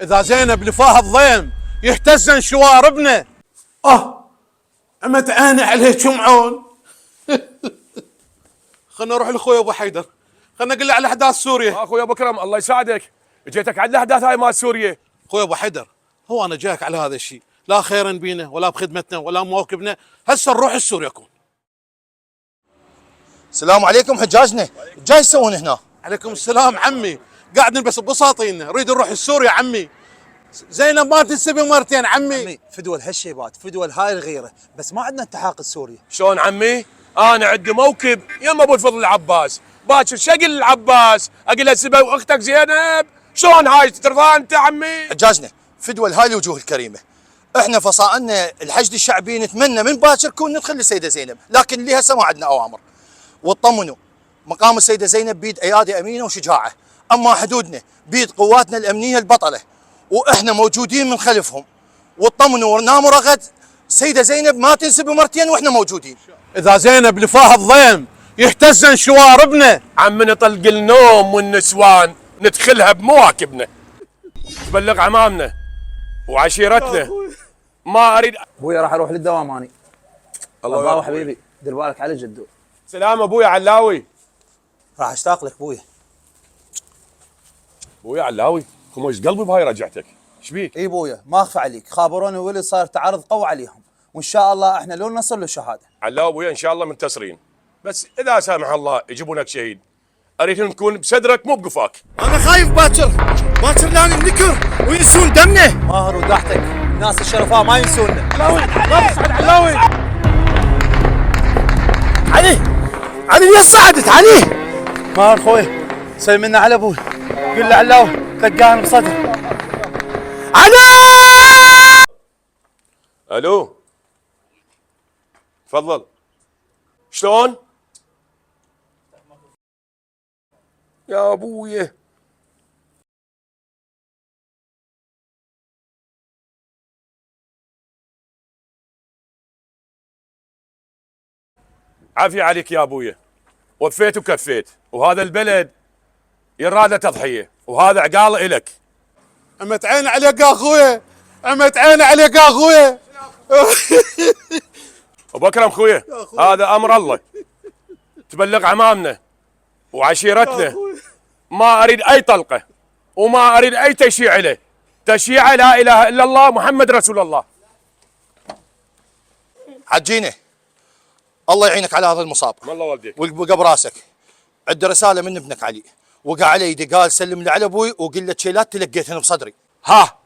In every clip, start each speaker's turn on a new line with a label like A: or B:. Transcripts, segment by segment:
A: اذا زينب لفاها الضيم يهتزن شواربنا. عمت عيني عليك شمعون. خلنا نروح لاخوي ابو حيدر، خلنا نقول له على احداث سوريا.
B: اخوي ابو كرم الله يساعدك، جيتك على الاحداث هاي مال سوريا.
A: اخوي ابو حيدر، هو انا جايك على هذا الشيء لا خيرا بينا ولا بخدمتنا ولا مواكبنا، هسه نروح لسورياكم.
C: السلام عليكم حجاجنا، جاي تسوون هنا؟
A: عليكم السلام عمي، قاعد نلبس ببساطينا، نريد نروح لسوريا عمي. زينب ما تنسبي مرتين عمي.
D: فدول هالشيبات، فدول هاي الغيره، بس ما عندنا التحاق السوري.
B: شلون عمي؟ انا عندي موكب يم ابو الفضل العباس، باكر شقل العباس، اقول له سبا واختك زينب، شلون هاي ترضى انت عمي؟
C: حجاجنا فدول هاي الوجوه الكريمه، احنا فصائلنا الحشد الشعبي نتمنى من باكر كون ندخل للسيده زينب، لكن اللي هسه ما عندنا اوامر. واطمنوا مقام السيده زينب بيد ايادي امينه وشجاعه، اما حدودنا بيد قواتنا الامنيه البطله، واحنا موجودين من خلفهم. واطمنوا وناموا رغد، السيده زينب ما تنسب مرتين واحنا موجودين.
A: اذا زينب لفاها الضيم يهتزن شواربنا.
B: عم نطلق النوم والنسوان ندخلها بمواكبنا، تبلغ عمامنا وعشيرتنا. ما اريد.
D: ابويا راح اروح للدوام اني.
B: الله
D: الله حبيبي، دير بالك على جدو.
B: سلام ابويا علاوي.
D: راح اشتاق لك ابويا.
B: ابويا علاوي خموس قلبي بهاي رجعتك، ايش بيك؟
D: اي ابويا ما اخفى عليك، خابروني ولد صار تعرض قوي عليهم، وان شاء الله احنا لو نصل له شهاده.
B: علاوي ابويا ان شاء الله منتصرين، بس اذا سامح الله يجيبون لك شهيد، اريد نكون بصدرك مو بقفاك.
C: انا خايف باكر لا ننكر وينسون دمنا.
D: ماهر وداحتك، الناس الشرفاء ما ينسونا.
B: علاوي
C: علي ليش صعدت علي؟
D: ماهر خوي سلم لنا على ابوي، قل له علاوي تلقانا بصدر.
B: الو تفضل. شلون؟ يا ابويا عافية عليك يا ابويا، وفيت وكفيت، وهذا البلد يراد له تضحية، وهذا عقاله الك.
A: عمت عيني عليك يا اخويا، عمت عيني عليك يا اخويا.
B: ابو اكرم خويا هذا امر الله، تبلغ عمامنا وعشيرتنا. ما اريد اي طلقه وما اريد اي تشييع له، تشييع لا اله الا الله محمد رسول الله.
C: عجينه الله يعينك على هذا المصاب.
B: الله والديك.
C: وقى براسك. عندي رساله من ابنك علي، وقع على يدي قال سلم لي على ابوي وقل له شيلات تلقيتهن بصدري.
B: ها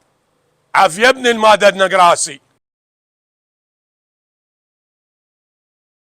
B: عافيه ابني ما ددنق راسي.